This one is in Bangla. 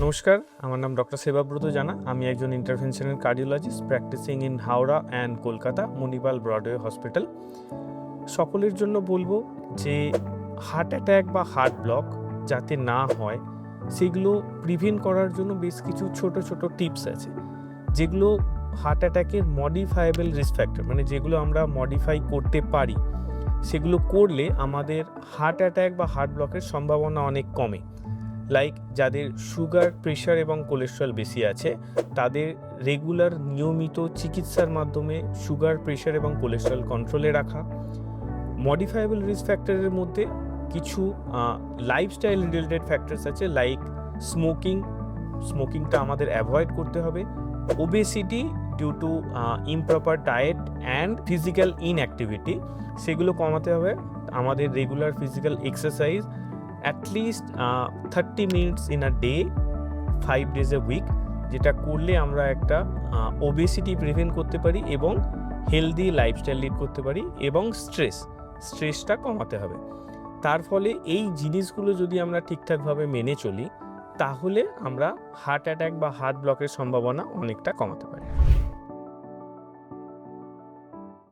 নমস্কার, আমার নাম ডক্টর সেবাব্রত জানা। আমি একজন interventional cardiologist practising in Howrah and Kolkata Manipal Broadway hospital. সকলের জন্য বলবো যে হার্ট অ্যাট্যাক বা হার্ট ব্লক যাতে না হয় সেগুলো প্রিভেন্ট করার জন্য বেশ কিছু ছোট ছোট টিপস আছে, যেগুলো হার্ট অ্যাট্যাকের মডিফায়েবল রিস্ক ফ্যাক্টর, মানে যেগুলো আমরা মডিফাই করতে পারি। সেগুলো করলে আমাদের হার্ট অ্যাট্যাক বা হার্ট ব্লকের সম্ভাবনা অনেক কমে। লাইক যাদের সুগার, প্রেশার এবং কোলেস্ট্রল বেশি আছে, তাদের রেগুলার নিয়মিত চিকিৎসার মাধ্যমে সুগার, প্রেশার এবং কোলেস্ট্রল কন্ট্রোলে রাখা। মডিফায়েবল রিস্ক ফ্যাক্টরের মধ্যে কিছু লাইফস্টাইল রিলেটেড ফ্যাক্টরস আছে, লাইক স্মোকিংটা আমাদের অ্যাভয়েড করতে হবে। Obesity due to improper diet and physical inactivity, সেগুলো কমাতে হবে। আমাদের regular physical exercise at least 30 minutes in a day, 5 days a week, যেটা করলে আমরা একটা ওবেসিটি প্রিভেন্ট করতে পারি এবং হেলদি লাইফস্টাইল লিড করতে পারি। এবং স্ট্রেসটা কমাতে হবে। তার ফলে এই জিনিসগুলো যদি আমরা ঠিকঠাকভাবে মেনে চলি, তাহলে আমরা হার্ট অ্যাটাক বা হার্ট ব্লকের সম্ভাবনা অনেকটা কমাতে পারি।